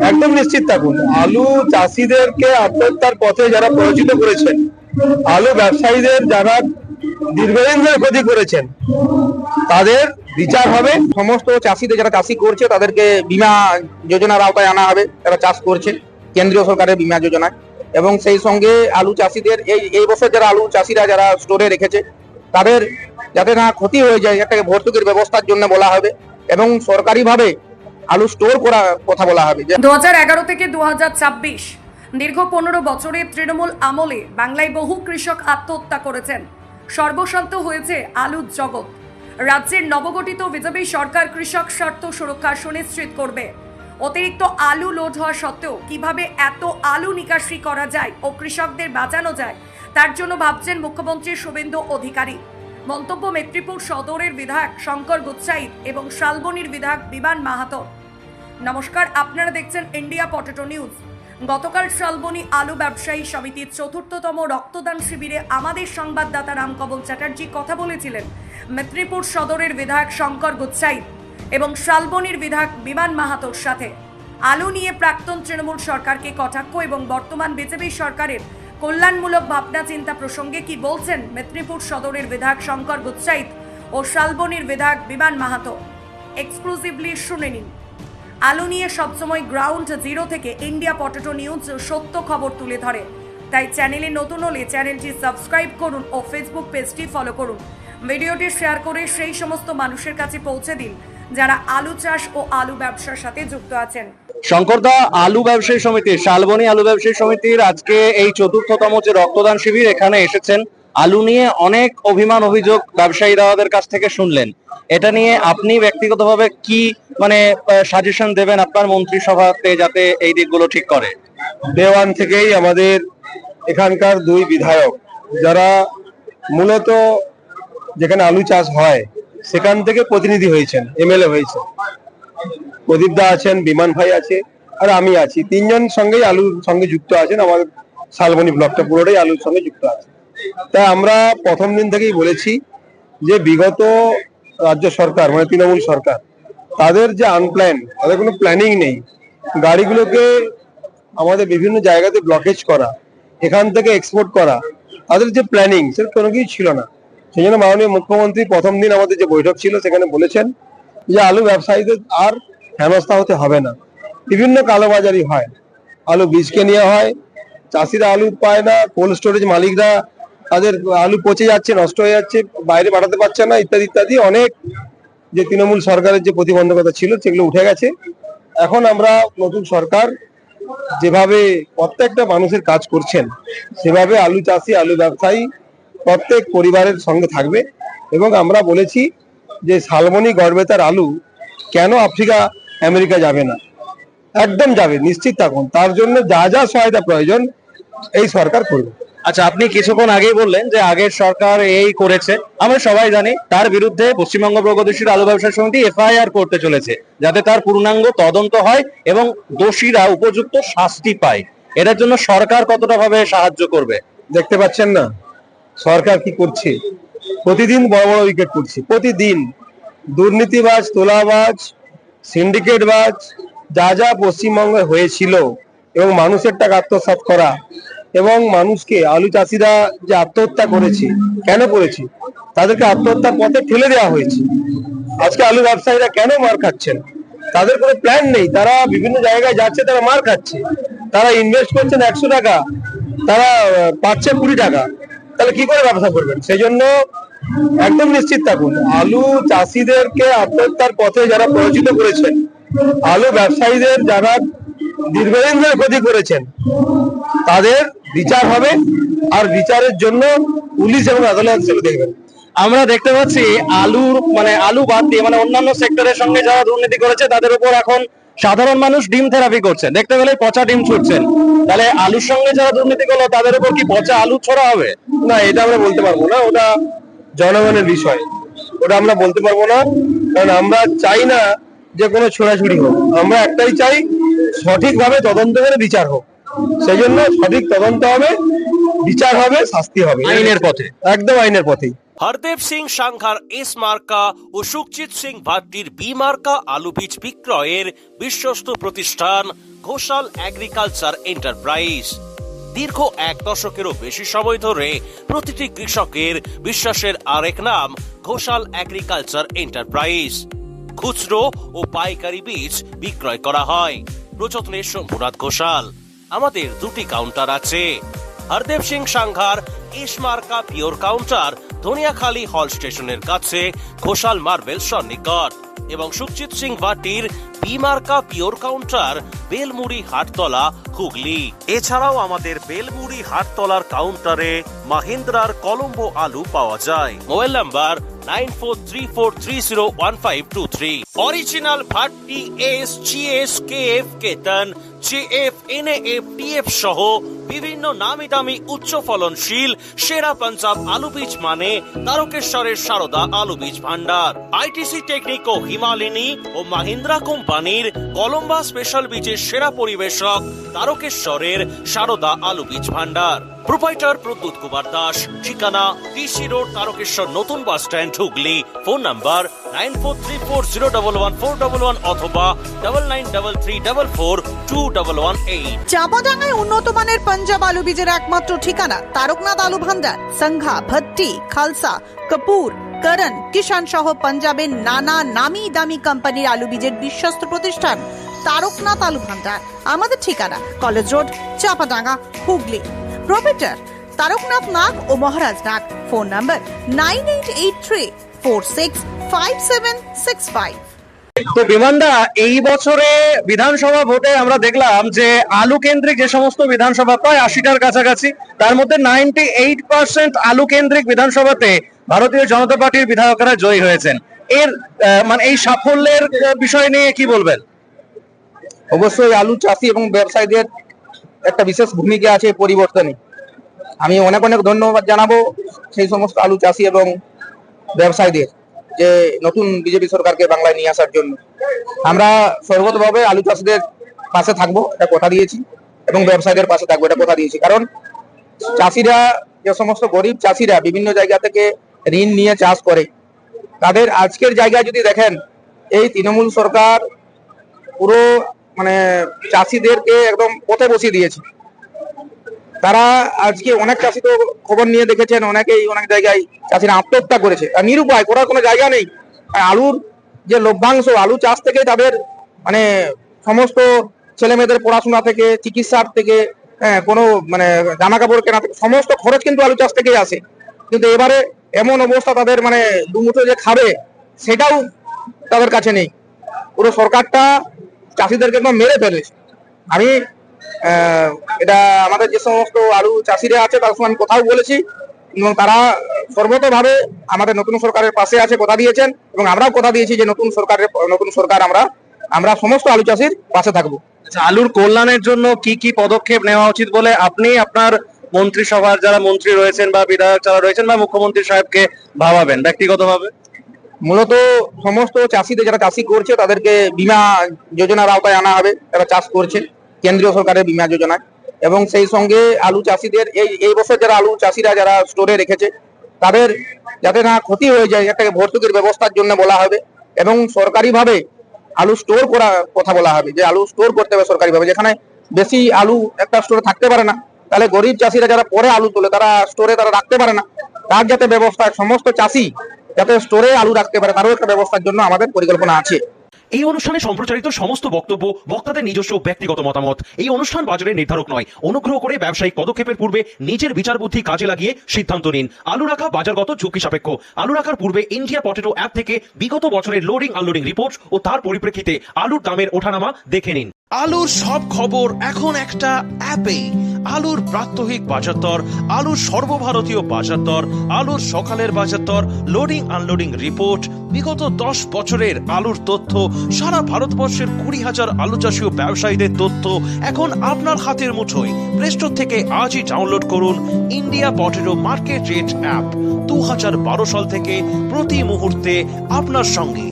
একদম নিশ্চিত থাকুন, আলু চাষিদেরকে আত্মহত্যার পথে যারা পরিচিত করেছেন, আলু ব্যবসায়ীদের যারা দীর্ঘদিন ধরে ক্ষতি করেছেন, তাদের বিচার হবে। সমস্ত চাষিদের যারা চাষি করছে তাদেরকে বীমা যোজনার আওতায় আনা হবে, যারা চাষ করছে কেন্দ্রীয় সরকারের বীমা যোজনায়। এবং সেই সঙ্গে আলু চাষিদের এই বছর যারা আলু চাষিরা যারা স্টোরে রেখেছে তাদের যাতে না ক্ষতি হয়ে যায়, একটা ভর্তুকির ব্যবস্থার জন্য বলা হবে এবং সরকারিভাবে আলু স্টোর করার কথা বলা হবে। 2011 থেকে 2026 দীর্ঘ 15 বছরের তৃণমূল আমলে বাংলায় বহু কৃষক আত্মহত্যা করেছেন। সর্বশান্ত হয়েছে আলুর জগৎ। রাজ্যের নবগঠিত বিজেপি সরকার কৃষক স্বার্থ সুরক্ষা সুনিশ্চিত করবে। অতিরিক্ত আলু লোড হওয়া সত্ত্বেও কিভাবে এত আলু নিকাশি করা যায় ও কৃষকদের বাঁচানো যায় তার জন্য ভাবছেন মুখ্যমন্ত্রী শুভেন্দু অধিকারী। মন্তব্য মেদিনীপুর সদরের বিধায়ক শঙ্কর গুচ্ছাইত এবং শালবনীর বিধায়ক বিমান মাহাতো। নমস্কার, আপনারা দেখছেন ইন্ডিয়া পটেটো নিউজ। গতকাল শালবনী আলু ব্যবসায়ী সমিতির ৪র্থতম রক্তদান শিবিরে আমাদের সংবাদদাতা রামকমল চ্যাটার্জি কথা বলেছিলেন মেদিনীপুর সদরের বিধায়ক শঙ্কর গুচ্ছাইত এবং শালবনীর বিধায়ক বিমান মাহাতোর সাথে। আলু নিয়ে প্রাক্তন তৃণমূল সরকারকে কটাক্ষ এবং বর্তমান বিজেপি সরকারের কল্যাণমূলক ভাবনা চিন্তা প্রসঙ্গে কি বলছেন মেদিনীপুর সদরের বিধায়ক শঙ্কর গুচ্ছাইত ও শালবনীর বিধায়ক বিমান মাহাতো, এক্সক্লুসিভলি শুনে নিন। আলু নিয়ে সবসময় গ্রাউন্ড জিরো থেকে ইন্ডিয়া পটেটো নিউজ সত্য খবর তুলে ধরে, তাই চ্যানেলে নতুন হলে চ্যানেলটি সাবস্ক্রাইব করুন ও ফেসবুক পেজটি ফলো করুন। ভিডিওটি শেয়ার করে সেই সমস্ত মানুষের কাছে পৌঁছে দিন যারা আলু চাষ ও আলু ব্যবসার সাথে যুক্ত আছেন। শঙ্করদা, আলু ব্যবসায়ী সমিতির শালবনী আলু ব্যবসায়ী সমিতির আজকে এই ৪র্থতম যে রক্তদান শিবির, এখানে এসেছেন। আলু নিয়ে অনেক অভিযোগ ব্যবসায়ী দাদাদের কাছ থেকে শুনলেন। এটা নিয়ে আপনি ব্যক্তিগতভাবে কি সাজেশন দেবেন আপনার মন্ত্রিসভাতে যাতে এই দিকগুলো ঠিক করে? দেওয়ান থেকেই আমাদের এখানকার দুই বিধায়ক যারা মূলত যেখানে আলু চাষ হয় সেখান থেকে প্রতিনিধি হয়েছেন, এমএলএ হয়েছেন। প্রদীপ দা আছেন, বিমান ভাই আছে, আর আমি আছি। তিনজন সঙ্গেই আলুর সঙ্গে যুক্ত আছেন। আমাদের শালবনী ব্লকটা পুরোটাই আলুর সঙ্গে যুক্ত আছে। তাই আমরা প্রথম দিন থেকেই বলেছি যে বিগত রাজ্য সরকার তৃণমূল সরকার, তাদের যে আনপ্ল্যান, তাদের কোনো প্ল্যানিং নেই। গাড়িগুলোকে আমাদের বিভিন্ন জায়গাতে ব্লকেজ করা, এখান থেকে এক্সপোর্ট করা, তাদের যে প্ল্যানিং সেটা কোনো কিছু ছিল না। সেই জন্য মাননীয় মুখ্যমন্ত্রী প্রথম দিন আমাদের যে বৈঠক ছিল সেখানে বলেছেন যে আলু ব্যবসায়ীদের আর হেনস্থা হতে হবে না। বিভিন্ন কালোবাজারি হয়, আলু বীজকে নিয়ে হয়, চাষিরা আলু পায় না, কোল্ড স্টোরেজ মালিকরা তাদের আলু পচে যাচ্ছে, নষ্ট হয়ে যাচ্ছে, বাইরে পাঠাতে পারছে না, ইত্যাদি ইত্যাদি। অনেক যে তৃণমূল সরকারের যে প্রতিবন্ধকতা ছিল সেগুলো উঠে গেছে। এখন আমরা নতুন সরকার যেভাবে প্রত্যেকটা মানুষের কাজ করছেন, সেভাবে আলু চাষি, আলু ব্যবসায়ী প্রত্যেক পরিবারের সঙ্গে থাকবে। এবং আমরা বলেছি যে শালবনী গড়বেতার আলু কেন আফ্রিকা আমেরিকা যাবে না, একদম যাবে, নিশ্চিত থাকুন। তার জন্য যা যা সহায়তা প্রয়োজন এই সরকার করবে। আচ্ছা, আপনি কিছুক্ষণ আগেই বললেন যে আগের সরকার এই করেছে, আমরা সবাই জানি। তার বিরুদ্ধে পশ্চিমবঙ্গ প্রগতিশীল আলু ব্যবসায়ী সমিতি এফআইআর করতে চলেছে, যাতে তার পূর্ণাঙ্গ তদন্ত হয় এবং দোষীরা উপযুক্ত শাস্তি পায়। এটার জন্য সরকার কতটা ভাবে সাহায্য করবে? দেখতে পাচ্ছেন না সরকার কি করছে? প্রতিদিন বড় বড় উইকেট করছে, প্রতিদিন দুর্নীতিবাজ, তোলাবাজ, সিন্ডিকেটবাজ, যা যা পশ্চিমবঙ্গে হয়েছিল এবং মানুষের টাকা আত্মসাৎ করা, এবং মানুষকে, আলু চাষিরা যে আত্মহত্যা করেছে, কেন করেছে? তাদেরকে আত্মহত্যার পথে ঠেলে দেওয়া হয়েছে। আজকে আলু ব্যবসায়ীরা কেন মার খাচ্ছেন? তাদের কোনো প্ল্যান নেই, তারা বিভিন্ন জায়গায় যাচ্ছে, তারা মার খাচ্ছে। তারা ইনভেস্ট করছেন 100 টাকা, তারা পাচ্ছে 20 টাকা, তাহলে কি করে ব্যবসা করবেন? সেই জন্য একদম নিশ্চিত থাকুন, আলু চাষিদেরকে আত্মহত্যার পথে যারা পরিচিত করেছেন, আলু ব্যবসায়ীদের যারা দীর্ঘদিন ধরে ক্ষতি করেছেন, তাদের বিচার হবে। আর বিচারের জন্য পুলিশ এবং আদালত সেটা দেখবেন। আমরা দেখতে পাচ্ছি আলু বাদ দিয়ে অন্যান্য সেক্টরের সঙ্গে যারা দুর্নীতি করেছে তাদের উপর এখন সাধারণ মানুষ ডিম থেরাপি করছে, দেখতে পেলে পচা ডিম ছুটছেন। তাহলে আলুর সঙ্গে যারা দুর্নীতি করলো তাদের উপর কি পচা আলু ছড়া হবে? না, এটা আমরা বলতে পারবো না, ওটা জনগণের বিষয়, ওটা আমরা বলতে পারবো না। কারণ আমরা চাই না যে কোনো ছোড়াছুড়ি হোক, আমরা একটাই চাই সঠিকভাবে তদন্ত করে বিচার হোক। সেই জন্য সঠিক তদন্ত হবে, বিচার হবে, শাস্তি হবে আইনের পথে, একদম আইনের পথেই। হরদেব সিং সাংঘার এস মার্কা ও সুখজিৎ সিং ভাট্টির বি মার্কা আলু বীজ বিক্রয়ের বিশ্বস্ত প্রতিষ্ঠান ঘোষাল এগ্রিকালচার এন্টারপ্রাইজ। দীর্ঘ 1 দশকেরও বেশি সময় ধরে প্রতিটি কৃষকের বিশ্বাসের আরেক নাম ঘোষাল এগ্রিকালচার এন্টারপ্রাইজ। খুচরো ও পাইকারি বীজ বিক্রয় করা হয়। প্রযত্নে শম্ভুনাথ ঘোষাল। আমাদের 2টি কাউন্টার আছে। হরদেব সিং সাংঘার ইসমার্কা পিওর কাউন্টার ধনিয়াখালী হল স্টেশনের কাছে ঘোষাল মার্বেল সন্নিকট, এবং সুখজিৎ সিং ভাটির বিমার্কা পিওর কাউন্টার বেলমুড়ি হাটতলা হুগলি। এছাড়াও আমাদের বেলমুড়ি হাটতলার কাউন্টারে মাহিন্দ্রার কলম্বো আলু পাওয়া যায়। Mobile number 9434301523। Original Bhatti SGS KF কেতন JF NAF TF সহ বিভিন্ন নামি দামি উচ্চ ফলনশীল সেরা পাঞ্জাব আলু বীজ মানে তারকেশ্বরের সারদা আলু বীজ ভান্ডার। ITC টেকনিক ও হিমালিনী ও মাহিন্দ্রা কোম্পানির কলম্বা স্পেশাল বীজের সেরা পরিবেশক তারকেশ্বরের সারদা আলু বীজ ভান্ডার। প্রোপাইটার প্রদ্যুৎ কুমার দাস। ঠিকানা DC রোড, তারকেশ্বর নতুন bus stand, Hooghly. Phone number 9434011411 অথবা 9933442118। চাঁপাডাঙ্গায় উন্নত মানের পাঞ্জাব আলু বীজের একমাত্র ঠিকানা তারকনাথ আলু ভান্ডার। সংঘা, ভট্টি, খালসা, কপুর, করণ, কিষান সহ পাঞ্জাবের নানা নামি দামি কোম্পানির আলু বীজের বিশ্বস্ত প্রতিষ্ঠান তারকনাথ আলু ভান্ডার। আমাদের ঠিকানা college road, Chanpadanga, Hooghly. Proprietor Tarakanath Nag ও মহারাজ নাগ। Phone number 9883465765। তো বিমানদা, এই বছরে বিধানসভা ভোটে আমরা দেখলাম যে আলু কেন্দ্রিক যে সমস্ত বিধানসভা প্রায় 80টার কাছাকাছি, তার মধ্যে 98% আলু কেন্দ্রিক বিধানসভাতে ভারতীয় জনতা পার্টির বিধায়করা জয়ী হয়েছেন। এর মানে এই সাফল্যের বিষয় নিয়ে কি বলবেন? অবশ্যই আলু চাষি এবং ব্যবসায়ীদের একটা বিশেষ ভূমিকা আছে পরিবর্তনে। আমি অনেক অনেক ধন্যবাদ জানাবো সেই সমস্ত আলু চাষি এবং ব্যবসায়ীদের যে নতুন বিজেপি সরকারকে বাংলায় নিয়ে আসার জন্য। আমরা সর্বতভাবে আলু চাষিদের পাশে থাকবো, এটা কথা দিয়েছি, এবং ব্যবসায়ীদের পাশে থাকবো, এটা কথা দিয়েছি। কারণ চাষিরা, যে সমস্ত গরিব চাষিরা বিভিন্ন জায়গা থেকে ঋণ নিয়ে চাষ করে, তাদের আজকের জায়গায় যদি দেখেন, এই তৃণমূল সরকার পুরো মানে চাষিদেরকে একদম পথে বসিয়ে দিয়েছে। তারা আজকে অনেক চাষি তো খবর নিয়ে দেখেছেন, অনেকেই অনেক জায়গায় চাষিরা আত্মহত্যা করেছে, আর নিরুপায়, করার কোনো জায়গা নেই। আলুর যে লভ্যাংশ, আলু চাষ থেকে তাদের মানে সমস্ত ছেলে মেয়েদের পড়াশোনা থেকে, চিকিৎসার থেকে, কোনো মানে জামা কাপড় কেনা থেকে সমস্ত খরচ কিন্তু আলু চাষ থেকেই আসে। কিন্তু এবারে এমন অবস্থা, তাদের মানে দুমুঠো যে খাবে সেটাও তাদের কাছে নেই। পুরো সরকারটা চাষিদেরকে একদম মেরে ফেলেছে। আমি এটা আমাদের যে সমস্ত আলু চাষিরা আছে তার সঙ্গে আমি কথাও বলেছি, এবং তারা সর্বতভাবে আমাদের নতুন সরকারের পাশে আছে, কথা দিয়েছেন, এবং আমরাও কথা দিয়েছি যে নতুন সরকার আমরা সমস্ত আলু চাষির পাশে থাকবো। আলুর কল্যাণের জন্য কি কি পদক্ষেপ নেওয়া উচিত বলে আপনি আপনার মন্ত্রিসভার যারা মন্ত্রী রয়েছেন বা বিধায়ক যারা রয়েছেন বা মুখ্যমন্ত্রী সাহেবকে ভাবাবেন ব্যক্তিগতভাবে? মূলত সমস্ত চাষিদের, যারা চাষি করছে, তাদেরকে বীমা যোজনার আওতায় আনা হবে। তারা চাষ করছে কেন্দ্রীয় সরকারের বীমা যোজনায়, এবং সেই সঙ্গে আলু চাষিদের এই বছর যারা আলু চাষিরা যারা স্টোরে রেখেছে, তাদের যাতে না ক্ষতি হয়ে যায়, একটা ভর্তুকির ব্যবস্থার জন্য বলা হবে, এবং সরকারিভাবে আলু স্টোর করার কথা বলা হবে, যে আলু স্টোর করতে হবে সরকারিভাবে। যেখানে বেশি আলু একটা স্টোরে থাকতে পারে না, তাহলে গরিব চাষিরা যারা পরে আলু তোলে তারা স্টোরে তারা রাখতে পারে না, তার যাতে ব্যবস্থা, সমস্ত চাষি যাতে স্টোরে আলু রাখতে পারে, তারও একটা ব্যবস্থার জন্য আমাদের পরিকল্পনা আছে। এই অনুষ্ঠানে সম্প্রচারিত সমস্ত বক্তব্য বক্তাদের নিজস্ব ব্যক্তিগত মতামত। এই অনুষ্ঠান বাজারের নির্ধারক নয়। অনুগ্রহ করে ব্যবসায়িক পদক্ষেপের পূর্বে নিজের বিচার বুদ্ধি কাজে লাগিয়ে সিদ্ধান্ত নিন। আলু রাখা বাজারগত ঝুঁকি সাপেক্ষ। আলু রাখার পূর্বে ইন্ডিয়া পটেটো অ্যাপ থেকে বিগত বছরের লোডিং আনলোডিং রিপোর্ট ও তার পরিপ্রেক্ষিতে আলুর দামের ওঠানামা দেখে নিন। আলুর সব খবর এখন একটা অ্যাপেই। আলুর প্রাত্যহিক বাজার দর, আলুর সর্বভারতীয় বাজার দর, আলুর সকালের বাজার দর, লোডিং আনলোডিং রিপোর্ট, বিগত 10 বছরের আলুর তথ্য, সারা ভারতবর্ষের 20,000 আলু চাষী ও ব্যবসায়ীদের তথ্য এখন আপনার হাতের মুঠোয়। প্লে স্টোর থেকে আজই ডাউনলোড করুন India potato market rate app. 2012 সাল থেকে প্রতি মুহূর্তে আপনার সঙ্গে।